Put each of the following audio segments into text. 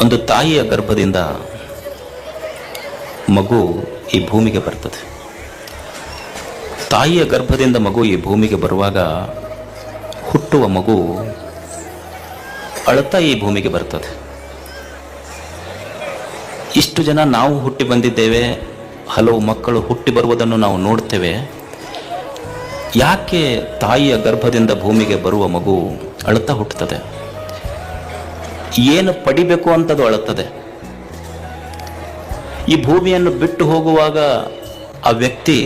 ಒಂದು ತಾಯಿಯ ಗರ್ಭದಿಂದ ಮಗು ಈ ಭೂಮಿಗೆ ಬರ್ತದೆ. ತಾಯಿಯ ಗರ್ಭದಿಂದ ಮಗು ಈ ಭೂಮಿಗೆ ಬರುವಾಗ ಹುಟ್ಟುವ ಮಗು ಅಳುತ್ತಾ ಈ ಭೂಮಿಗೆ ಬರ್ತದೆ. ಇಷ್ಟು ಜನ ನಾವು ಹುಟ್ಟಿ ಬಂದಿದ್ದೇವೆ, ಹಲವು ಮಕ್ಕಳು ಹುಟ್ಟಿ ಬರುವುದನ್ನು ನಾವು ನೋಡ್ತೇವೆ. ಯಾಕೆ ತಾಯಿಯ ಗರ್ಭದಿಂದ ಭೂಮಿಗೆ ಬರುವ ಮಗು ಅಳುತ್ತಾ ಹುಟ್ಟುತ್ತದೆ? ಏನು ಪಡಿಬೇಕು ಅಂತದು ಅಳುತ್ತದೆ. ಈ ಭೂಮಿಯನ್ನು ಬಿಟ್ಟು ಹೋಗುವಾಗ ಆ ವ್ಯಕ್ತಿ,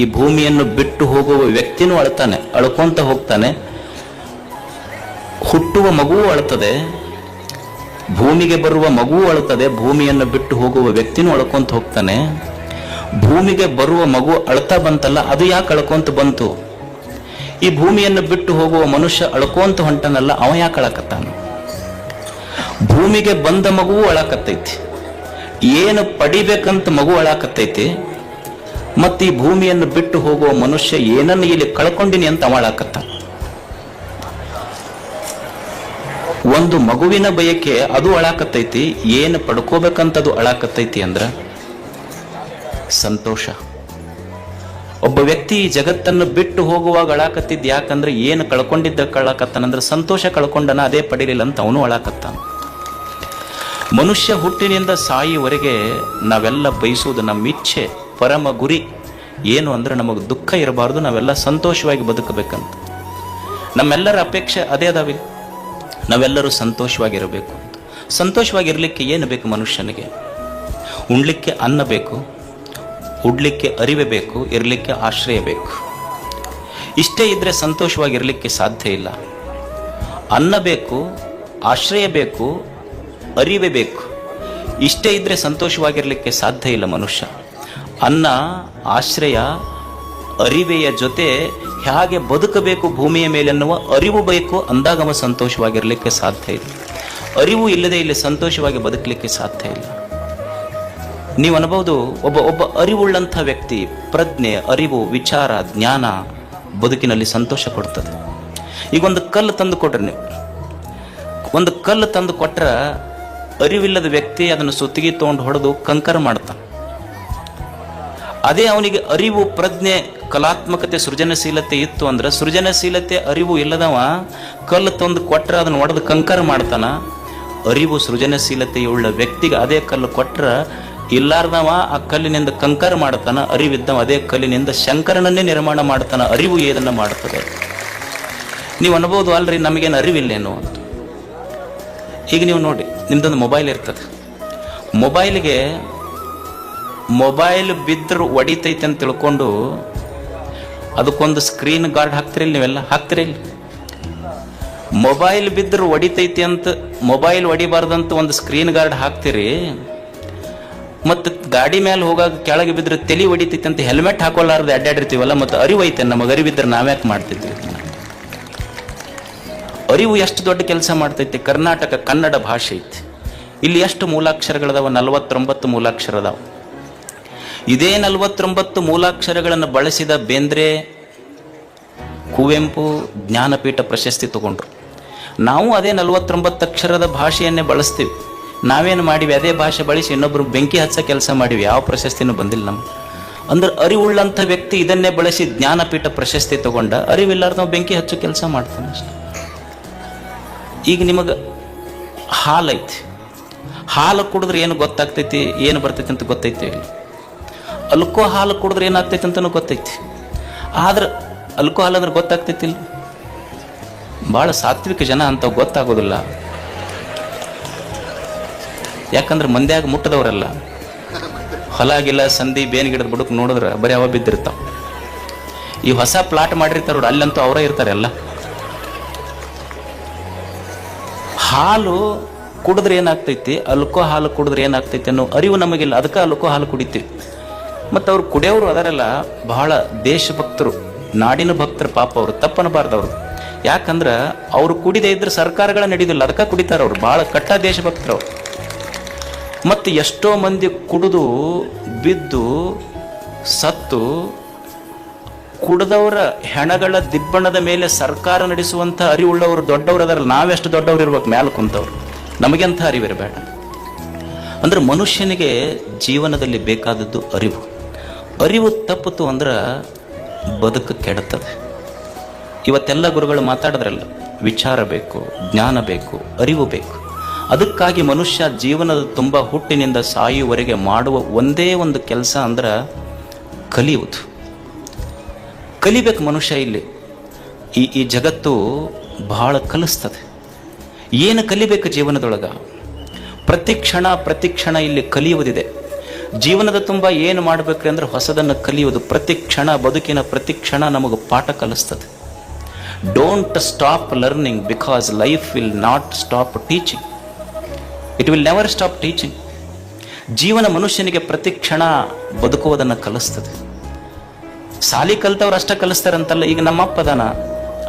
ಈ ಭೂಮಿಯನ್ನು ಬಿಟ್ಟು ಹೋಗುವ ವ್ಯಕ್ತಿನೂ ಅಳ್ತಾನೆ, ಅಳ್ಕೊಂತ ಹೋಗ್ತಾನೆ. ಹುಟ್ಟುವ ಮಗುವು ಅಳುತ್ತದೆ, ಭೂಮಿಗೆ ಬರುವ ಮಗುವು ಅಳುತ್ತದೆ, ಭೂಮಿಯನ್ನು ಬಿಟ್ಟು ಹೋಗುವ ವ್ಯಕ್ತಿನೂ ಅಳ್ಕೊಂತ ಹೋಗ್ತಾನೆ. ಭೂಮಿಗೆ ಬರುವ ಮಗು ಅಳ್ತಾ ಬಂತಲ್ಲ, ಅದು ಯಾಕೆ ಅಳ್ಕೊಂತ ಬಂತು? ಈ ಭೂಮಿಯನ್ನು ಬಿಟ್ಟು ಹೋಗುವ ಮನುಷ್ಯ ಅಳ್ಕೊಂತ ಹೊಂಟನಲ್ಲ, ಅವ ಯಾಕೆ ಅಳಕತ್ತಾನ? ಭೂಮಿಗೆ ಬಂದ ಮಗುವು ಅಳಕತ್ತೈತಿ, ಏನು ಪಡಿಬೇಕಂತ ಮಗು ಅಳಕತ್ತೈತಿ. ಮತ್ತು ಈ ಭೂಮಿಯನ್ನು ಬಿಟ್ಟು ಹೋಗುವ ಮನುಷ್ಯ ಏನನ್ನು ಇಲ್ಲಿ ಕಳ್ಕೊಂಡಿನಿ ಅಂತ ಅವ ಅಳಕತ್ತ. ಒಂದು ಮಗುವಿನ ಬಯಕೆ ಅದು ಅಳಾಕತ್ತೈತಿ, ಏನು ಪಡ್ಕೋಬೇಕಂತದು ಅಳಾಕತ್ತೈತಿ ಅಂದ್ರ ಸಂತೋಷ. ಒಬ್ಬ ವ್ಯಕ್ತಿ ಈ ಜಗತ್ತನ್ನು ಬಿಟ್ಟು ಹೋಗುವಾಗ ಅಳಾಕತ್ತಿದ್ ಯಾಕಂದ್ರೆ ಏನು ಕಳ್ಕೊಂಡಿದ್ದ ಕಳಕತ್ತಾನಂದ್ರೆ ಸಂತೋಷ ಕಳ್ಕೊಂಡನ, ಅದೇ ಪಡಿಲಿಲ್ಲ ಅಂತ ಅವನು ಅಳಾಕತ್ತಾನ. ಮನುಷ್ಯ ಹುಟ್ಟಿನಿಂದ ಸಾಯಿವರೆಗೆ ನಾವೆಲ್ಲ ಬಯಸುವುದು, ನಮ್ಮ ಇಚ್ಛೆ, ಪರಮ ಗುರಿ ಏನು ಅಂದ್ರೆ ನಮಗೆ ದುಃಖ ಇರಬಾರ್ದು, ನಾವೆಲ್ಲ ಸಂತೋಷವಾಗಿ ಬದುಕಬೇಕಂತ. ನಮ್ಮೆಲ್ಲರ ಅಪೇಕ್ಷೆ ಅದೇ ಅದಾವಿಲ್ಲ, ನಾವೆಲ್ಲರೂ ಸಂತೋಷವಾಗಿರಬೇಕು ಅಂತ. ಸಂತೋಷವಾಗಿರ್ಲಿಕ್ಕೆ ಏನು ಬೇಕು ಮನುಷ್ಯನಿಗೆ? ಉಣ್ಲಿಕ್ಕೆ ಅನ್ನ ಬೇಕು, ಉಡ್ಲಿಕ್ಕೆ ಅರಿವೆ ಬೇಕು, ಇರಲಿಕ್ಕೆ ಆಶ್ರಯ ಬೇಕು. ಇಷ್ಟೇ ಇದ್ರೆ ಸಂತೋಷವಾಗಿರಲಿಕ್ಕೆ ಸಾಧ್ಯ ಇಲ್ಲ. ಅನ್ನ ಬೇಕು, ಆಶ್ರಯ ಬೇಕು, ಅರಿವೆ ಬೇಕು. ಇಷ್ಟೇ ಇದ್ರೆ ಸಂತೋಷವಾಗಿರಲಿಕ್ಕೆ ಸಾಧ್ಯ ಇಲ್ಲ ಮನುಷ್ಯ. ಅನ್ನ, ಆಶ್ರಯ, ಅರಿವೆಯ ಜೊತೆ ಹೇಗೆ ಬದುಕಬೇಕು ಭೂಮಿಯ ಮೇಲೆ ಅನ್ನುವ ಅರಿವು ಬೇಕು, ಅಂದಾಗ ಅವ ಸಂತೋಷವಾಗಿರಲಿಕ್ಕೆ ಸಾಧ್ಯ ಇಲ್ಲ. ಅರಿವು ಇಲ್ಲದೆ ಇಲ್ಲಿ ಸಂತೋಷವಾಗಿ ಬದುಕಲಿಕ್ಕೆ ಸಾಧ್ಯ ಇಲ್ಲ. ನೀವು ಅನ್ಬಹುದು, ಒಬ್ಬ ಅರಿವುಳ್ಳಂಥ ವ್ಯಕ್ತಿ, ಪ್ರಜ್ಞೆ, ಅರಿವು, ವಿಚಾರ, ಜ್ಞಾನ ಬದುಕಿನಲ್ಲಿ ಸಂತೋಷ ಕೊಡ್ತದೆ. ಈಗ ಒಂದು ಕಲ್ಲು ತಂದು ಕೊಟ್ರೆ, ನೀವು ಒಂದು ಕಲ್ಲು ತಂದು ಕೊಟ್ರ ಅರಿವಿಲ್ಲದ ವ್ಯಕ್ತಿ ಅದನ್ನು ಸುತ್ತಿಗೆ ತಗೊಂಡು ಹೊಡೆದು ಕಂಕರ ಮಾಡ್ತಾನೆ. ಅದೇ ಅವನಿಗೆ ಅರಿವು, ಪ್ರಜ್ಞೆ, ಕಲಾತ್ಮಕತೆ, ಸೃಜನಶೀಲತೆ ಇತ್ತು ಅಂದ್ರೆ, ಸೃಜನಶೀಲತೆ, ಅರಿವು ಇಲ್ಲದವ ಕಲ್ಲು ತಂದು ಕೊಟ್ರ ಅದನ್ನು ಒಡೆದು ಕಂಕರ ಮಾಡ್ತಾನ. ಅರಿವು, ಸೃಜನಶೀಲತೆಯುಳ್ಳ ವ್ಯಕ್ತಿಗೆ ಅದೇ ಕಲ್ಲು ಕೊಟ್ರ ಇಲ್ಲಾರ್ದವ ಆ ಕಲ್ಲಿನಿಂದ ಕಂಕರ ಮಾಡ್ತಾನ. ಅರಿವಿದ್ದವ ಅದೇ ಕಲ್ಲಿನಿಂದ ಶಂಕರನನ್ನೇ ನಿರ್ಮಾಣ ಮಾಡ್ತಾನ. ಅರಿವು ಏನನ್ನ ಮಾಡ್ತದೆ? ನೀವು ಅನ್ಬೋದು, ಅಲ್ರಿ ನಮಗೇನು ಅರಿವಿಲ್ಲೇನು ಅಂತ. ಈಗ ನೀವು ನೋಡಿ, ನಿಮ್ದೊಂದು ಮೊಬೈಲ್ ಇರ್ತದೆ. ಮೊಬೈಲ್ ಬಿದ್ದರೂ ಒಡಿತೈತೆ ಅಂತ ತಿಳ್ಕೊಂಡು ಅದಕ್ಕೊಂದು ಸ್ಕ್ರೀನ್ ಗಾರ್ಡ್ ಹಾಕ್ತಿರಿಲ್ಲ, ನೀವೆಲ್ಲ ಹಾಕ್ತಿರಿಲ್ಲ? ಮೊಬೈಲ್ ಬಿದ್ದರೂ ಒಡಿತೈತಿ ಅಂತ, ಮೊಬೈಲ್ ಒಡಿಬಾರ್ದಂತ ಒಂದು ಸ್ಕ್ರೀನ್ ಗಾರ್ಡ್ ಹಾಕ್ತಿರಿ. ಮತ್ತು ಗಾಡಿ ಮೇಲೆ ಹೋಗಾಗ ಕೆಳಗೆ ಬಿದ್ದರೆ ತಲೆ ಹೊಡಿತೈತಿ ಅಂತ ಹೆಲ್ಮೆಟ್ ಹಾಕೊಳ್ಳಾರ್ದು ಅಡ್ಡಾಡಿರ್ತೀವಲ್ಲ. ಮತ್ತು ಅರಿವು ಐತೆ, ನಮಗೆ ಅರಿವಿದ್ರೆ ನಾವ್ಯಾಕೆ ಮಾಡ್ತಿದ್ವಿ? ಅರಿವು ಎಷ್ಟು ದೊಡ್ಡ ಕೆಲಸ ಮಾಡ್ತೈತಿ. ಕರ್ನಾಟಕ ಕನ್ನಡ ಭಾಷೆ ಐತಿ, ಇಲ್ಲಿ ಎಷ್ಟು ಮೂಲಾಕ್ಷರಗಳದಾವ? 49 ಮೂಲಾಕ್ಷರ ಅದಾವ. ಇದೇ 49 ಮೂಲಾಕ್ಷರಗಳನ್ನು ಬಳಸಿದ ಬೇಂದ್ರೆ, ಕುವೆಂಪು ಜ್ಞಾನಪೀಠ ಪ್ರಶಸ್ತಿ ತಗೊಂಡ್ರು. ನಾವು ಅದೇ 49 ಅಕ್ಷರದ ಭಾಷೆಯನ್ನೇ ಬಳಸ್ತೀವಿ. ನಾವೇನು ಮಾಡಿವಿ? ಅದೇ ಭಾಷೆ ಬಳಸಿ ಇನ್ನೊಬ್ರು ಬೆಂಕಿ ಹಚ್ಚ ಕೆಲಸ ಮಾಡಿವಿ. ಯಾವ ಪ್ರಶಸ್ತಿನೂ ಬಂದಿಲ್ಲ ನಮ್ಗೆ. ಅಂದ್ರೆ ಅರಿವುಳ್ಳಂಥ ವ್ಯಕ್ತಿ ಇದನ್ನೇ ಬಳಸಿ ಜ್ಞಾನಪೀಠ ಪ್ರಶಸ್ತಿ ತಗೊಂಡ. ಅರಿವಿಲ್ಲಾರ್ದ ನಾವು ಬೆಂಕಿ ಹಚ್ಚೋ ಕೆಲಸ ಮಾಡ್ತಾನೆ ಅಷ್ಟೆ. ಈಗ ನಿಮಗೆ ಹಾಲೈತಿ, ಹಾಲು ಕುಡಿದ್ರೆ ಏನು ಗೊತ್ತಾಗ್ತೈತಿ, ಏನು ಬರ್ತೈತಿ ಅಂತ ಗೊತ್ತೈತಿ? ಅಲ್ಕೋ ಹಾಲು ಕುಡಿದ್ರೆ ಏನಾಗ್ತೈತಿ ಅಂತನೂ ಗೊತ್ತೈತಿ. ಆದ್ರೆ ಅಲ್ಕೋಹಾಲ್ ಅಂದ್ರೆ ಗೊತ್ತಾಗ್ತೈತಿಲ್ಲ. ಭಾಳ ಸಾತ್ವಿಕ ಜನ ಅಂತ ಗೊತ್ತಾಗೋದಿಲ್ಲ. ಯಾಕಂದ್ರೆ ಮಂದ್ಯಾಗ ಮುಟ್ಟದವರೆಲ್ಲ ಹೊಲಾಗಿಲ್ಲ, ಸಂಧಿ, ಬೇನ್ ಗಿಡದ ಬುಡಕ್ಕೆ ನೋಡಿದ್ರೆ ಬರೀ ಅವ ಬಿದ್ದಿರ್ತಾವ. ಈ ಹೊಸ ಪ್ಲಾಟ್ ಮಾಡಿರ್ತಾರ ನೋಡಿ, ಅಲ್ಲಂತೂ ಅವರೇ ಇರ್ತಾರೆ ಎಲ್ಲ. ಹಾಲು ಕುಡಿದ್ರೆ ಏನಾಗ್ತೈತಿ, ಅಲ್ಕೋ ಹಾಲು ಕುಡಿದ್ರೆ ಏನಾಗ್ತೈತಿ ಅನ್ನೋ ಅರಿವು ನಮಗಿಲ್ಲ. ಅದಕ್ಕೆ ಅಲ್ಕೋ ಹಾಲು ಕುಡಿತೀವಿ. ಮತ್ತು ಅವ್ರು ಕುಡಿಯೋರು ಅದರೆಲ್ಲ ಬಹಳ ದೇಶಭಕ್ತರು, ನಾಡಿನ ಭಕ್ತರು. ಪಾಪ ಅವರು ತಪ್ಪನಬಾರ್ದವ್ರು. ಯಾಕಂದ್ರೆ ಅವರು ಕುಡಿದೇ ಇದ್ರೆ ಸರ್ಕಾರಗಳ ನಡೆಯೋದಿಲ್ಲ, ಅದಕ್ಕೆ ಕುಡಿತಾರೆ ಅವರು. ಭಾಳ ಕಟ್ಟ ದೇಶಭಕ್ತರು ಅವರು. ಮತ್ತು ಎಷ್ಟೋ ಮಂದಿ ಕುಡಿದು ಬಿದ್ದು ಸತ್ತು ಕುಡಿದವರ ಹೆಣಗಳ ದಿಬ್ಬಣದ ಮೇಲೆ ಸರ್ಕಾರ ನಡೆಸುವಂಥ ಅರಿವುಳ್ಳವರು ದೊಡ್ಡವರು ಅದರಲ್ಲ. ನಾವೆಷ್ಟು ದೊಡ್ಡವರು ಇರ್ಬೇಕು ಮ್ಯಾಲ ಕುಂತವ್ರು. ನಮಗೆಂಥ ಅರಿವಿರಬೇಡ. ಅಂದ್ರೆ ಮನುಷ್ಯನಿಗೆ ಜೀವನದಲ್ಲಿ ಬೇಕಾದದ್ದು ಅರಿವು. ಅರಿವು ತಪ್ಪಿತು ಅಂದ್ರೆ ಬದುಕು ಕೆಡುತ್ತದೆ. ಇವತ್ತೆಲ್ಲ ಗುರುಗಳು ಮಾತಾಡಿದ್ರಲ್ಲ, ವಿಚಾರ ಬೇಕು, ಜ್ಞಾನ ಬೇಕು, ಅರಿವು ಬೇಕು. ಅದಕ್ಕಾಗಿ ಮನುಷ್ಯ ಜೀವನದ ತುಂಬ ಹುಟ್ಟಿನಿಂದ ಸಾಯುವವರೆಗೆ ಮಾಡುವ ಒಂದೇ ಒಂದು ಕೆಲಸ ಅಂದ್ರೆ ಕಲಿಯುವುದು. ಕಲಿಬೇಕು ಮನುಷ್ಯ. ಇಲ್ಲಿ ಈ ಜಗತ್ತು ಬಹಳ ಕಲಿಸ್ತದೆ. ಏನು ಕಲಿಬೇಕು ಜೀವನದೊಳಗ? ಪ್ರತಿ ಕ್ಷಣ ಇಲ್ಲಿ ಕಲಿಯುವುದಿದೆ. ಜೀವನದ ತುಂಬ ಏನು ಮಾಡಬೇಕ್ರಿ ಅಂದ್ರೆ ಹೊಸದನ್ನು ಕಲಿಯುವುದು. ಪ್ರತಿ ಕ್ಷಣ, ಬದುಕಿನ ಪ್ರತಿ ಕ್ಷಣ ನಮಗೆ ಪಾಠ ಕಲಿಸ್ತದೆ. Don't stop learning because life will not stop teaching. It will never stop teaching. ಜೀವನ ಮನುಷ್ಯನಿಗೆ ಪ್ರತಿ ಕ್ಷಣ ಬದುಕುವುದನ್ನು ಕಲಿಸ್ತದೆ. ಸಾಲಿ ಕಲ್ತವ್ರು ಅಷ್ಟ ಕಲಿಸ್ತಾರಂತಲ್ಲ. ಈಗ ನಮ್ಮಪ್ಪ ಅದಾನ,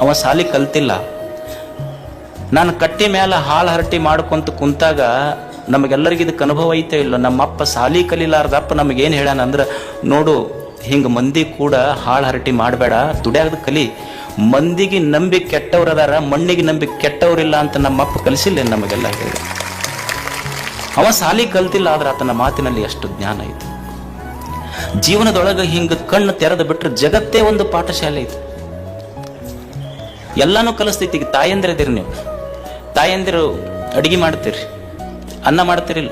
ಅವ ಸಾಲಿ ಕಲ್ತಿಲ್ಲ. ನಾನು ಕಟ್ಟಿ ಮೇಲೆ ಹಾಲು ಹರಟಿ ಮಾಡ್ಕೊಂತ ಕುಂತಾಗ ನಮಗೆಲ್ಲರಿಗೂ ಇದಕ್ಕೆ ಅನುಭವ ಐತೆ ಇಲ್ಲ. ನಮ್ಮಪ್ಪ ಸಾಲಿ ಕಲಿಲಾರ್ದಪ್ಪ ನಮಗೇನು ಹೇಳ್ಯಾನ ಅಂದ್ರೆ, ನೋಡು ಹಿಂಗೆ ಮಂದಿ ಕೂಡ ಹಾಳು ಹರಟಿ ಮಾಡಬೇಡ, ದುಡ್ಯಾಗದ ಕಲಿ. ಮಂದಿಗೆ ನಂಬಿ ಕೆಟ್ಟವ್ರದಾರ, ಮಣ್ಣಿಗೆ ನಂಬಿ ಕೆಟ್ಟವ್ರಿಲ್ಲ ಅಂತ ನಮ್ಮಪ್ಪ ಕಲಿಸಿಲ್ಲ ನಮಗೆಲ್ಲ ಹೇಳಿ. ಅವ ಸಾಲಿ ಕಲ್ತಿಲ್ಲ, ಆದ್ರೆ ಆತನ ಮಾತಿನಲ್ಲಿ ಎಷ್ಟು ಜ್ಞಾನ ಐತೆ. ಜೀವನದೊಳಗೆ ಹಿಂಗೆ ಕಣ್ಣು ತೆರೆದು ಬಿಟ್ರೆ ಜಗತ್ತೇ ಒಂದು ಪಾಠಶಾಲೆ ಐತೆ. ಎಲ್ಲಾನು ಕಲಿಸ್ತೈತಿ. ಈಗ ತಾಯಂದಿರದಿರಿ, ನೀವು ತಾಯಂದಿರು ಅಡಿಗೆ ಮಾಡ್ತೀರಿ, ಅನ್ನ ಮಾಡ್ತೀರಿಲ್ಲ,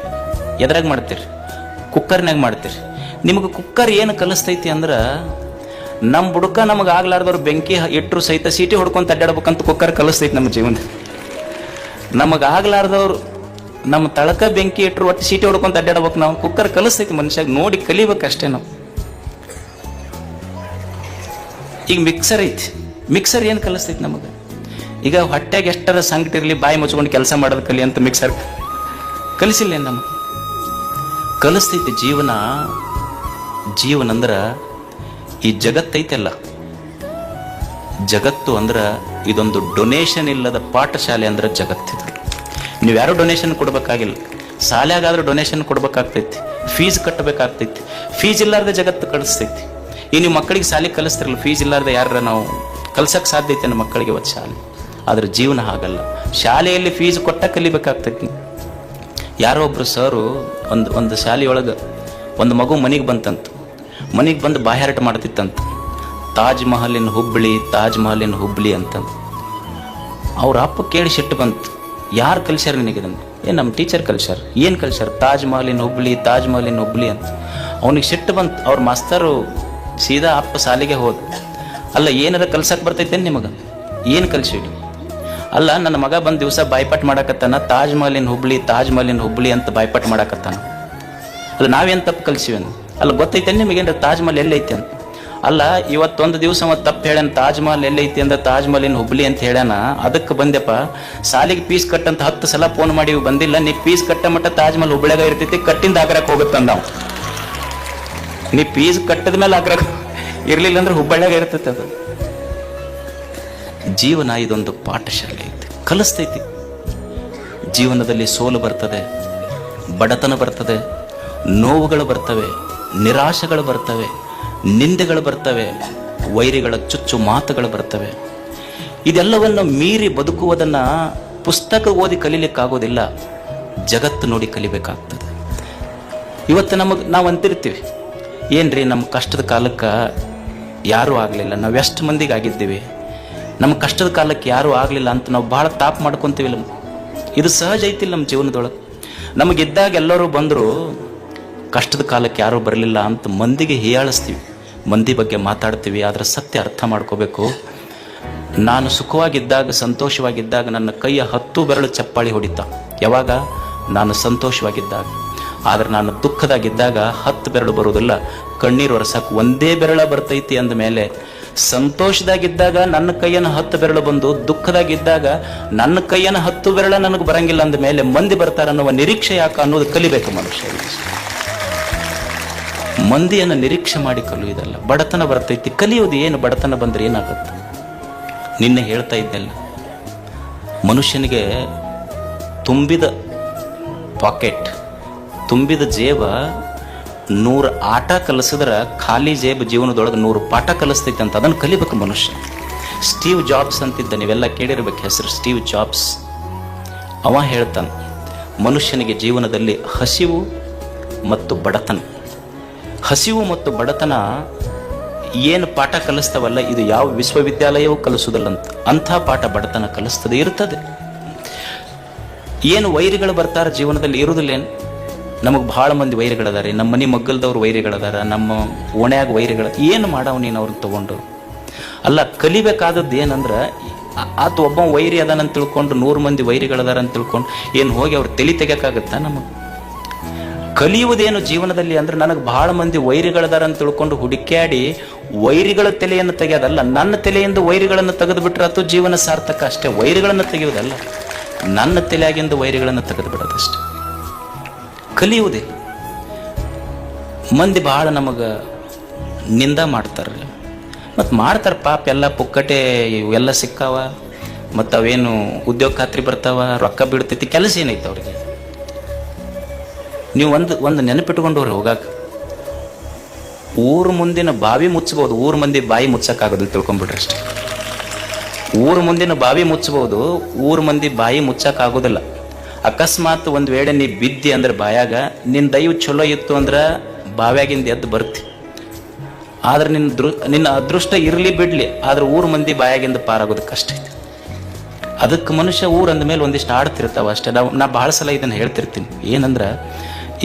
ಎದ್ರಾಗ ಮಾಡ್ತೀರಿ? ಕುಕ್ಕರ್ನಾಗ ಮಾಡ್ತೀರಿ. ನಿಮಗೆ ಕುಕ್ಕರ್ ಏನು ಕಲಿಸ್ತೈತಿ ಅಂದ್ರೆ, ನಮ್ಮ ಬುಡಕ ನಮಗೆ ಆಗ್ಲಾರ್ದವ್ರು ಬೆಂಕಿ ಇಟ್ಟರು ಸಹಿತ ಸೀಟಿ ಹೊಡ್ಕೊಂತ ಅಡ್ಡಾಡ್ಬೇಕಂತ ಕುಕ್ಕರ್ ಕಲಿಸ್ತೈತಿ ನಮ್ಮ ಜೀವನ. ನಮಗೆ ಆಗ್ಲಾರ್ದವ್ರು ನಮ್ಮ ತಳಕ ಬೆಂಕಿ ಇಟ್ಟರು ಒಟ್ಟು ಸೀಟಿ ಹೊಡ್ಕೊಂತ ಅಡ್ಡಾಡ್ಬೇಕು. ನಾವು ಕುಕ್ಕರ್ ಕಲಿಸ್ತೈತಿ ಮನುಷ್ಯಾಗ. ನೋಡಿ ಕಲಿಬೇಕಷ್ಟೇ ನಾವು. ಈಗ ಮಿಕ್ಸರ್ ಐತಿ. ಮಿಕ್ಸರ್ ಏನು ಕಲಿಸ್ತೈತಿ ನಮಗೆ? ಈಗ ಹೊಟ್ಟೆಗೆ ಎಷ್ಟರ ಸಂಕಟ ಇರಲಿ, ಬಾಯಿ ಮುಚ್ಕೊಂಡು ಕೆಲಸ ಮಾಡೋದು ಕಲಿ ಅಂತ ಮಿಕ್ಸರ್ ಕಲಿಸಿಲ್ಲ ನಮಗೆ. ಕಲಿಸ್ತೈತಿ ಜೀವನ. ಜೀವನ ಅಂದ್ರೆ ಈ ಜಗತ್ತೈತೆಲ್ಲ, ಜಗತ್ತು ಅಂದ್ರೆ ಇದೊಂದು ಡೊನೇಷನ್ ಇಲ್ಲದ ಪಾಠಶಾಲೆ ಅಂದ್ರೆ ಜಗತ್ತಿದು. ನೀವು ಯಾರು ಡೊನೇಷನ್ ಕೊಡ್ಬೇಕಾಗಿಲ್ಲ. ಶಾಲೆಗಾದ್ರೂ ಡೊನೇಷನ್ ಕೊಡ್ಬೇಕಾಗ್ತೈತಿ, ಫೀಸ್ ಕಟ್ಟಬೇಕಾಗ್ತೈತಿ. ಫೀಸ್ ಇಲ್ಲಾರ್ದೆ ಜಗತ್ತು ಕಲಿಸ್ತೈತಿ. ಈ ನೀವು ಮಕ್ಕಳಿಗೆ ಶಾಲೆ ಕಲಿಸ್ತಿರಲ್ಲ, ಫೀಸ್ ಇಲ್ಲಾರ್ದೆ ಯಾರ ನಾವು ಕಲ್ಸಕ್ಕೆ ಸಾಧ್ಯ ಐತೆ ನಮ್ಮ ಮಕ್ಕಳಿಗೆ ಇವತ್ತು ಶಾಲೆ. ಆದ್ರೆ ಜೀವನ ಹಾಗಲ್ಲ. ಶಾಲೆಯಲ್ಲಿ ಫೀಸ್ ಕೊಟ್ಟ ಕಲಿಬೇಕಾಗ್ತೈತಿ. ಯಾರೋ ಒಬ್ರು ಸರು ಒಂದು ಶಾಲೆಯೊಳಗೆ ಒಂದು ಮಗು ಮನೆಗೆ ಬಂತಂತ. ಮನೆಗೆ ಬಂದು ಬಾಯಾಟ ಮಾಡ್ತಿತ್ತಂತ, ತಾಜ್ ಮಹಲಿನ ಹುಬ್ಬಳ್ಳಿ, ತಾಜ್ ಮಹಲಿನ ಹುಬ್ಬಳ್ಳಿ ಅಂತ. ಅವ್ರ ಅಪ್ಪ ಕೇಳಿ ಸಿಟ್ಟು ಬಂತು, ಯಾರು ಕಲ್ಸ್ಯಾರ ನಿನಗೆ? ನಮ್ಮ ಟೀಚರ್ ಕಲ್ಸ್ಯಾರ. ಏನು ಕಲ್ಸ್ಯಾರ? ತಾಜ್ ಮಹಲಿನ ಹುಬ್ಬಳ್ಳಿ, ತಾಜ್ ಮಹಲಿನ ಹುಬ್ಬಳ್ಳಿ ಅಂತ. ಅವನಿಗೆ ಸಿಟ್ಟು ಬಂತು. ಅವ್ರ ಮಾಸ್ತರು ಸೀದಾ ಅಪ್ಪ ಶಾಲೆಗೆ ಹೋದ. ಅಲ್ಲ, ಏನಾರ ಕಲ್ಸಕ್ಕೆ ಬರ್ತೈತೇನು ನಿಮಗೆ? ಏನು ಕಲ್ಸಿಡಿ? ಅಲ್ಲ, ನನ್ನ ಮಗ ಬಂದು ದಿವಸ ಬಾಯ್ಪಾಟ್ ಮಾಡಕತ್ತಾನ, ತಾಜ್ ಮಹಲಿನ ಹುಬ್ಬಳ್ಳಿ, ತಾಜ್ ಮಹಲಿನ ಹುಬ್ಬಳ್ಳಿ ಅಂತ ಬಾಯ್ಪಾಟ್ ಮಾಡಕತ್ತಾನ. ಅಲ್ಲ, ನಾವೇನು ತಪ್ಪು ಕಲ್ಸಿವೇನು? ಅಲ್ಲ, ಗೊತ್ತೈತೆ ನಿಮಗೇನು ತಾಜ್ ಮಹಲ್ ಎಲ್ಲೈತೆ ಅಂತ? ಅಲ್ಲ, ಇವತ್ತೊಂದು ದಿವಸ ಅವ ತಪ್ಪು ಹೇಳ್ಯಾನ, ತಾಜ್ ಮಹಲ್ ಎಲ್ಲೈತಿ ಅಂದ್ರೆ ತಾಜ್ ಮಹಲಿನ ಹುಬ್ಬಳ್ಳಿ ಅಂತ ಹೇಳ್ಯಾನ. ಅದಕ್ಕೆ ಬಂದೆಪ್ಪ, ಸಾಲಿಗೆ ಫೀಸ್ ಕಟ್ಟಂತ 10 ಸಲ ಫೋನ್ ಮಾಡಿ ಬಂದಿಲ್ಲ. ನೀ ಫೀಸ್ ಕಟ್ಟ ಮಟ್ಟ ತಾಜ್ ಮಹಲ್ ಹುಬ್ಬಳ್ಳಿಯಾಗ ಇರ್ತೈತಿ, ಕಟ್ಟಿಂದ ಆಗ್ರಕ್ಕೆ ಹೋಗುತ್ತಂದ ನಾವು. ನೀ ಫೀಸ್ ಕಟ್ಟದ ಮೇಲೆ ಆಗ್ರಕ್ಕೆ ಇರ್ಲಿಲ್ಲ ಅಂದ್ರೆ ಹುಬ್ಬಳ್ಳಿಯಾಗ ಇರ್ತೈತಿ. ಅದು ಜೀವನ ಇದೊಂದು ಪಾಠಶಾಲೆ ಐತಿ, ಕಲಿಸ್ತೈತಿ. ಜೀವನದಲ್ಲಿ ಸೋಲು ಬರ್ತದೆ, ಬಡತನ ಬರ್ತದೆ, ನೋವುಗಳು ಬರ್ತವೆ, ನಿರಾಶೆಗಳು ಬರ್ತವೆ, ನಿಂದೆಗಳು ಬರ್ತವೆ, ವೈರಿಗಳ ಚುಚ್ಚು ಮಾತುಗಳು ಬರ್ತವೆ. ಇದೆಲ್ಲವನ್ನು ಮೀರಿ ಬದುಕುವುದನ್ನು ಪುಸ್ತಕ ಓದಿ ಕಲೀಲಿಕ್ಕಾಗೋದಿಲ್ಲ, ಜಗತ್ತು ನೋಡಿ ಕಲಿಬೇಕಾಗ್ತದೆ. ಇವತ್ತು ನಾವು ಅಂತಿರ್ತೀವಿ, ಏನ್ರಿ ನಮ್ಮ ಕಷ್ಟದ ಕಾಲಕ್ಕೆ ಯಾರೂ ಆಗಲಿಲ್ಲ, ನಾವು ಎಷ್ಟು ಮಂದಿಗೆ ಆಗಿದ್ದೀವಿ, ನಮ್ಮ ಕಷ್ಟದ ಕಾಲಕ್ಕೆ ಯಾರೂ ಆಗಲಿಲ್ಲ ಅಂತ ನಾವು ಭಾಳ ತಾಪ್ ಮಾಡ್ಕೊತೀವಿಲ್ಲ. ಇದು ಸಹಜ ಐತಿಲ್ಲ ನಮ್ಮ ಜೀವನದೊಳಗೆ. ನಮಗಿದ್ದಾಗ ಎಲ್ಲರೂ ಬಂದರು, ಕಷ್ಟದ ಕಾಲಕ್ಕೆ ಯಾರೂ ಬರಲಿಲ್ಲ ಅಂತ ಮಂದಿಗೆ ಹೀಯಾಳಿಸ್ತೀವಿ, ಮಂದಿ ಬಗ್ಗೆ ಮಾತಾಡ್ತೀವಿ. ಆದರೆ ಸತ್ಯ ಅರ್ಥ ಮಾಡ್ಕೋಬೇಕು. ನಾನು ಸುಖವಾಗಿದ್ದಾಗ, ಸಂತೋಷವಾಗಿದ್ದಾಗ ನನ್ನ ಕೈಯ 10 ಬೆರಳು ಚಪ್ಪಾಳಿ ಹೊಡಿತಾ. ಯಾವಾಗ? ನಾನು ಸಂತೋಷವಾಗಿದ್ದಾಗ. ಆದರೆ ನಾನು ದುಃಖದಾಗಿದ್ದಾಗ 10 ಬೆರಳು ಬರುವುದಿಲ್ಲ, ಕಣ್ಣೀರು ಒರೆಸಕ್ಕೆ ಒಂದೇ ಬೆರಳ ಬರ್ತೈತಿ. ಅಂದ ಮೇಲೆ ಸಂತೋಷದಾಗಿದ್ದಾಗ ನನ್ನ ಕೈಯನ್ನು 10 ಬೆರಳು ಬಂದು, ದುಃಖದಾಗಿದ್ದಾಗ ನನ್ನ ಕೈಯನ್ನು 10 ಬೆರಳ ನನಗೆ ಬರಂಗಿಲ್ಲ ಅಂದ ಮೇಲೆ ಮಂದಿ ಬರ್ತಾರೆ ಅನ್ನುವ ನಿರೀಕ್ಷೆ ಯಾಕೆ ಅನ್ನೋದು ಕಲಿಬೇಕು ಮನುಷ್ಯ. ಮಂದಿಯನ್ನು ನಿರೀಕ್ಷೆ ಮಾಡಿ ಕಲಿಯುವುದಲ್ಲ. ಬಡತನ ಬರ್ತೈತಿ, ಕಲಿಯೋದು ಏನು? ಬಡತನ ಬಂದ್ರೆ ಏನಾಗುತ್ತೆ? ನಿನ್ನೆ ಹೇಳ್ತಾ ಇದ್ದೆಲ್ಲ, ಮನುಷ್ಯನಿಗೆ ತುಂಬಿದ ಪಾಕೆಟ್, ತುಂಬಿದ ಜೇಬ 100 ಆಟ ಕಲಿಸಿದ್ರೆ ಖಾಲಿ ಜೇಬು ಜೀವನದೊಳಗೆ 100 ಪಾಠ ಕಲಿಸ್ತೈತೆ ಅಂತ. ಅದನ್ನು ಕಲಿಬೇಕು ಮನುಷ್ಯ. ಸ್ಟೀವ್ ಜಾಬ್ಸ್ ಅಂತಿದ್ದ, ನೀವೆಲ್ಲ ಕೇಳಿರ್ಬೇಕು ಹೆಸರು, ಸ್ಟೀವ್ ಜಾಬ್ಸ್. ಅವ ಹೇಳ್ತಾನೆ, ಮನುಷ್ಯನಿಗೆ ಜೀವನದಲ್ಲಿ ಹಸಿವು ಮತ್ತು ಬಡತನ, ಹಸಿವು ಮತ್ತು ಬಡತನ ಏನು ಪಾಠ ಕಲಿಸ್ತವಲ್ಲ, ಇದು ಯಾವ ವಿಶ್ವವಿದ್ಯಾಲಯವೂ ಕಲಿಸೋದಿಲ್ಲ ಅಂಥ ಪಾಠ ಬಡತನ ಕಲಿಸ್ತದೆ ಇರ್ತದೆ. ಏನು ವೈರಿಗಳು ಬರ್ತಾರೆ ಜೀವನದಲ್ಲಿ ಇರುವುದಿಲ್ಲೇನು? ನಮಗೆ ಭಾಳ ಮಂದಿ ವೈರಿಗಳದಾರೆ, ನಮ್ಮ ಮನೆ ಮಗ್ಗಲ್ದವ್ರು ವೈರಿಗಳದಾರ, ನಮ್ಮ ಓಣ್ಯಾಗ ವೈರಿಗಳ. ಏನು ಮಾಡವ ನೀನು ಅವ್ರನ್ನ ತಗೊಂಡು? ಅಲ್ಲ, ಕಲಿಬೇಕಾದದ್ದು ಏನಂದ್ರೆ, ಆತ ಒಬ್ಬ ವೈರಿ ಅದಾನಂತ ತಿಳ್ಕೊಂಡು 100 ಮಂದಿ ವೈರಿಗಳದಾರ ಅಂತ ತಿಳ್ಕೊಂಡು ಏನು ಹೋಗಿ ಅವ್ರು ತಲೆ ತೆಗಿಯೋಕ್ಕಾಗತ್ತಾ? ನಮಗೆ ಕಲಿಯುವುದೇನು ಜೀವನದಲ್ಲಿ ಅಂದ್ರೆ, ನನಗೆ ಭಾಳ ಮಂದಿ ವೈರಿಗಳದಾರ ಅಂತ ತಿಳ್ಕೊಂಡು ಹುಡುಕ್ಯಾಡಿ ವೈರಿಗಳ ತಲೆಯನ್ನು ತೆಗೆಯೋದಲ್ಲ, ನನ್ನ ತಲೆಯಿಂದ ವೈರಿಗಳನ್ನು ತೆಗೆದು ಬಿಟ್ರೆ ಅದು ಜೀವನ ಸಾರ್ಥಕ ಅಷ್ಟೇ. ವೈರಿಗಳನ್ನು ತೆಗೆಯುವುದಲ್ಲ, ನನ್ನ ತಲೆಯಾಗಿಂದ ವೈರಿಗಳನ್ನು ತೆಗೆದು ಬಿಡೋದಷ್ಟೆ. ಕಲಿಯುವುದೇ. ಮಂದಿ ಭಾಳ ನಮಗೆ ನಿಂದ ಮಾಡ್ತಾರೆ, ಮತ್ತು ಮಾಡ್ತಾರೆ ಪಾಪ. ಎಲ್ಲ ಪುಕ್ಕಟೆ ಇವೆಲ್ಲ ಸಿಕ್ಕಾವ, ಮತ್ತು ಅವೇನು ಉದ್ಯೋಗ ಖಾತ್ರಿ ಬರ್ತಾವ, ರೊಕ್ಕ ಬಿಡ್ತೈತಿ, ಕೆಲಸ ಏನೈತೆ ಅವ್ರಿಗೆ? ನೀವು ಒಂದು ನೆನಪಿಟ್ಕೊಂಡವ್ರು ಹೋಗಾಕ, ಊರು ಮುಂದಿನ ಬಾವಿ ಮುಚ್ಚಬಹುದು, ಊರು ಮಂದಿ ಬಾಯಿ ಮುಚ್ಚಕ್ಕಾಗೋದಿಲ್ಲ, ತಿಳ್ಕೊಂಡ್ಬಿಟ್ರೆ ಅಷ್ಟೇ. ಊರು ಮುಂದಿನ ಬಾವಿ ಮುಚ್ಚಬಹುದು, ಊರು ಮಂದಿ ಬಾಯಿ ಮುಚ್ಚಕ್ಕಾಗೋದಿಲ್ಲ. ಅಕಸ್ಮಾತ್ ಒಂದು ವೇಳೆ ನೀ ಬಿದ್ದಿ ಅಂದ್ರೆ ಬಾಯಾಗ, ನಿನ್ನ ದೈವ ಚಲೋ ಇತ್ತು ಅಂದ್ರೆ ಬಾವ್ಯಾಗಿಂದ ಎದ್ದು ಬರ್ತಿ. ಆದ್ರೆ ನಿನ್ನ ಅದೃಷ್ಟ ಇರಲಿ ಬಿಡ್ಲಿ, ಆದ್ರೆ ಊರು ಮಂದಿ ಬಾಯಾಗಿಂದ ಪಾರಾಗೋದು ಕಷ್ಟ ಐತೆ. ಅದಕ್ಕೆ ಮನುಷ್ಯ ಊರಂದ ಮೇಲೆ ಒಂದಿಷ್ಟು ಆಡ್ತಿರ್ತಾವ ಅಷ್ಟೇ. ನಾ ಭಾಳ ಸಲ ಇದನ್ನು ಹೇಳ್ತಿರ್ತೀನಿ. ಏನಂದ್ರೆ,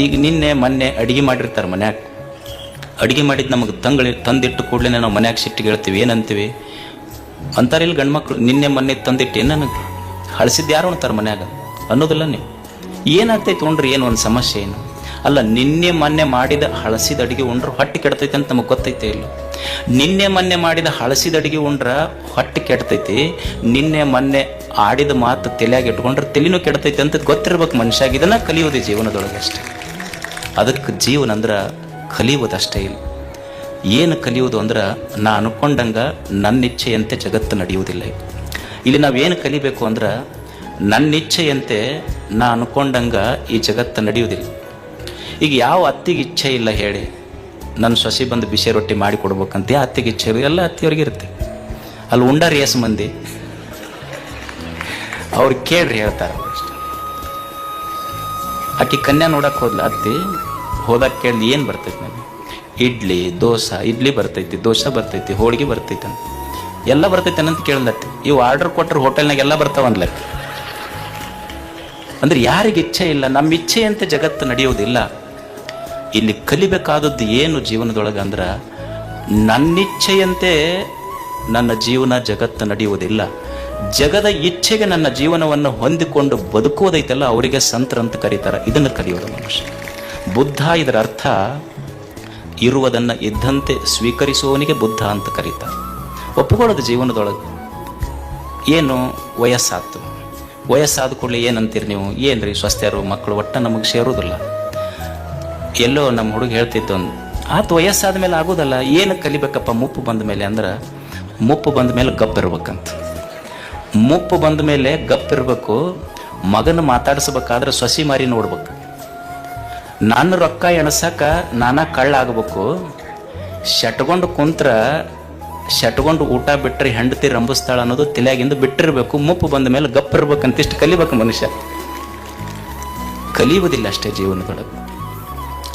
ಈಗ ನಿನ್ನೆ ಮೊನ್ನೆ ಅಡುಗೆ ಮಾಡಿರ್ತಾರೆ ಮನ್ಯಾಗ, ಅಡುಗೆ ಮಾಡಿದ್ದು ನಮಗೆ ತಂದಿಟ್ಟು ಕೂಡಲೇ ನಾವು ಮನ್ಯಾಗ ಸಿಟ್ಟಿಗೆ ಹೇಳ್ತೀವಿ. ಏನಂತೀವಿ ಅಂತಾರೆ ಇಲ್ಲಿ ಗಂಡ್ಮಕ್ಳು, ನಿನ್ನೆ ಮೊನ್ನೆ ತಂದಿಟ್ಟು ಏನು ನನಗೆ ಹಳಸಿದ್ದು ಯಾರು ಉಣ್ತಾರೆ ಮನ್ಯಾಗ ಅನ್ನೋದಿಲ್ಲ. ನೀವು ಏನಾಗ್ತೈತೆ ಉಣ್ರಿ, ಏನು ಒಂದು ಸಮಸ್ಯೆ ಏನು ಅಲ್ಲ. ನಿನ್ನೆ ಮೊನ್ನೆ ಮಾಡಿದ ಹಳಸಿದ ಅಡುಗೆ ಉಂಡ್ರೆ ಹೊಟ್ಟೆ ಕೆಡ್ತೈತೆ ಅಂತ ನಮಗೆ ಗೊತ್ತೈತೆ ಇಲ್ಲ? ನಿನ್ನೆ ಮೊನ್ನೆ ಮಾಡಿದ ಹಳಸಿದ ಅಡುಗೆ ಉಂಡ್ರೆ ಹೊಟ್ಟೆ ಕೆಡ್ತೈತಿ, ನಿನ್ನೆ ಮೊನ್ನೆ ಆಡಿದ ಮಾತು ತಲೆಯಾಗಿ ಇಟ್ಕೊಂಡ್ರೆ ತಲೆನೂ ಕೆಡ್ತೈತೆ ಅಂತ ಗೊತ್ತಿರ್ಬೇಕು ಮನುಷ್ಯಾಗ. ಇದನ್ನ ಕಲಿಯೋದೇ ಜೀವನದೊಳಗೆ ಅಷ್ಟೇ. ಅದಕ್ಕೆ ಜೀವನ ಅಂದ್ರೆ ಕಲಿಯುವುದಷ್ಟೇ ಇಲ್ಲ. ಏನು ಕಲಿಯುವುದು ಅಂದ್ರೆ, ನಾ ಅನ್ಕೊಂಡಂಗೆ ನನ್ನ ಇಚ್ಛೆಯಂತೆ ಜಗತ್ತು ನಡೆಯುವುದಿಲ್ಲ. ಇಲ್ಲಿ ನಾವೇನು ಕಲಿಬೇಕು ಅಂದ್ರೆ, ನನ್ನ ಇಚ್ಛೆಯಂತೆ ನಾ ಅನ್ಕೊಂಡಂಗೆ ಈ ಜಗತ್ತು ನಡೆಯುವುದಿಲ್ಲ. ಈಗ ಯಾವ ಅತ್ತಿಗೆ ಇಚ್ಛೆ ಇಲ್ಲ ಹೇಳಿ, ನನ್ನ ಸೊಸೆ ಬಂದು ಬಿಸಿ ರೊಟ್ಟಿ ಮಾಡಿ ಕೊಡ್ಬೇಕಂತ ಯಾವ ಅತ್ತಿಗೆ ಇಚ್ಛೆ ಇಲ್ಲ? ಎಲ್ಲ ಅತ್ತಿಯವ್ರಿಗೆ ಇರುತ್ತೆ. ಅಲ್ಲಿ ಉಂಡಾರಿ ಎಸ್ ಮಂದಿ ಅವ್ರಿಗೆ ಕೇಳ್ರಿ ಹೇಳ್ತಾರೆ. ಆಕೆ ಕನ್ಯಾ ನೋಡಕ್ಕೆ ಹೋದ್ಲ ಅತ್ತಿ, ಹೋದಾಗ ಕೇಳಿ ಏನು ಬರ್ತೈತಿ ನನಗೆ? ಇಡ್ಲಿ ದೋಸೆ, ಇಡ್ಲಿ ಬರ್ತೈತಿ, ದೋಸೆ ಬರ್ತೈತಿ, ಹೋಳಿಗೆ ಬರ್ತೈತಿ, ಎಲ್ಲ ಬರ್ತೈತೆ ಅಂತ ಕೇಳಲತ್ತಿ. ಇವು ಆರ್ಡರ್ ಕೊಟ್ಟರೆ ಹೋಟೆಲ್ನಾಗ ಎಲ್ಲ ಬರ್ತಾವಂದ್ಲತ್ತಿ. ಅಂದ್ರೆ ಯಾರಿಗೆ ಇಚ್ಛೆ ಇಲ್ಲ? ನಮ್ಮ ಇಚ್ಛೆಯಂತೆ ಜಗತ್ತು ನಡೆಯುವುದಿಲ್ಲ. ಇಲ್ಲಿ ಕಲಿಬೇಕಾದದ್ದು ಏನು ಜೀವನದೊಳಗೆ ಅಂದ್ರೆ, ನನ್ನಿಚ್ಛೆಯಂತೆ ನನ್ನ ಜೀವನ ಜಗತ್ತು ನಡೆಯುವುದಿಲ್ಲ. ಜಗದ ಇಚ್ಛೆಗೆ ನನ್ನ ಜೀವನವನ್ನು ಹೊಂದಿಕೊಂಡು ಬದುಕುವುದೈತಲ್ಲ, ಅವರಿಗೆ ಸಂತರ ಅಂತ ಕರೀತಾರೆ. ಇದನ್ನು ಕಲಿಯೋದು ಮನುಷ್ಯ. ಬುದ್ಧ ಇದರ ಅರ್ಥ ಇರುವುದನ್ನು ಇದ್ದಂತೆ ಸ್ವೀಕರಿಸುವವನಿಗೆ ಬುದ್ಧ ಅಂತ ಕರೀತಾರೆ. ಒಪ್ಪುಕೊಳ್ಳೋದು ಜೀವನದೊಳಗೆ. ಏನು ವಯಸ್ಸಾಯ್ತು, ವಯಸ್ಸಾದ ಕೂಡಲೇ ಏನಂತೀರಿ ನೀವು? ಏನ್ರಿ ಸ್ವಸ್ಥರು ಮಕ್ಕಳು ಒಟ್ಟ ನಮಗೆ ಸೇರೋದಿಲ್ಲ. ಎಲ್ಲೋ ನಮ್ಮ ಹುಡುಗ ಹೇಳ್ತಿತ್ತು, ಆತು ವಯಸ್ಸಾದ ಮೇಲೆ ಆಗೋದಲ್ಲ. ಏನು ಕಲಿಬೇಕಪ್ಪ ಮುಪ್ಪು ಬಂದ ಮೇಲೆ ಅಂದ್ರೆ, ಮುಪ್ಪು ಬಂದ ಮೇಲೆ ಗಪ್ಪಿರ್ಬೇಕಂತ. ಮುಪ್ಪು ಬಂದ ಮೇಲೆ ಗಪ್ಪಿರ್ಬೇಕು. ಮಗನ ಮಾತಾಡಿಸ್ಬೇಕಾದ್ರೆ ಸೊಸಿ ಮಾರಿ ನೋಡ್ಬೇಕು. ನಾನು ರೊಕ್ಕ ಎಣಸಕ್ಕ ನಾನಾ ಕಳ್ಳಾಗಬೇಕು. ಶಟ್ಕೊಂಡು ಕುಂತ್ರ ಶಟ್ಕೊಂಡು ಊಟ ಬಿಟ್ಟರೆ ಹೆಂಡತಿ ರಂಭಿಸ್ತಾಳ ಅನ್ನೋದು ತಲೆಯಾಗಿಂದ ಬಿಟ್ಟಿರ್ಬೇಕು. ಮುಪ್ಪು ಬಂದ ಮೇಲೆ ಗಪ್ಪಿರ್ಬೇಕಂತಿಷ್ಟು ಕಲಿಬೇಕು ಮನುಷ್ಯ. ಕಲಿಯುವುದಿಲ್ಲ ಅಷ್ಟೇ ಜೀವನದೊಳಗೆ.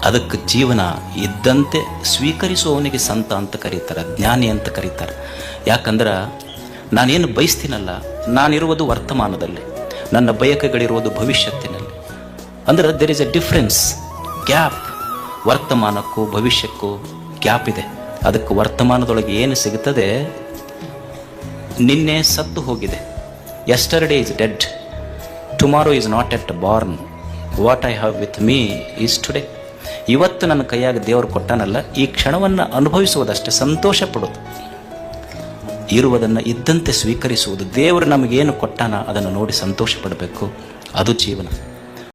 ಅದಕ್ಕೆ ಜೀವನ ಇದ್ದಂತೆ ಸ್ವೀಕರಿಸುವವನಿಗೆ ಸಂತ ಅಂತ ಕರೀತಾರೆ, ಜ್ಞಾನಿ ಅಂತ ಕರೀತಾರೆ. ಯಾಕಂದ್ರೆ ನಾನೇನು ಬಯಸ್ತೀನಲ್ಲ, ನಾನಿರುವುದು ವರ್ತಮಾನದಲ್ಲಿ, ನನ್ನ ಬಯಕೆಗಳಿರುವುದು ಭವಿಷ್ಯತ್ತಿನಲ್ಲಿ. ಅಂದ್ರೆ there is a difference, gap. ವರ್ತಮಾನಕ್ಕೂ ಭವಿಷ್ಯಕ್ಕೂ ಗ್ಯಾಪ್ ಇದೆ. ಅದಕ್ಕೆ ವರ್ತಮಾನದೊಳಗೆ ಏನು ಸಿಗುತ್ತದೆ? ನಿನ್ನೆ ಸತ್ತು ಹೋಗಿದೆ. Yesterday is dead, tomorrow is not yet born, what I have with me is today. ಇವತ್ತು ನನ್ನ ಕೈಯಾಗ ದೇವರು ಕೊಟ್ಟಾನಲ್ಲ, ಈ ಕ್ಷಣವನ್ನು ಅನುಭವಿಸುವುದಷ್ಟೇ, ಸಂತೋಷ ಪಡೋದು. ಇರುವುದನ್ನು ಇದ್ದಂತೆ ಸ್ವೀಕರಿಸುವುದು. ದೇವರು ನಮಗೇನು ಕೊಟ್ಟಾನ ಅದನ್ನು ನೋಡಿ ಸಂತೋಷ ಪಡಬೇಕು. ಅದು ಜೀವನ.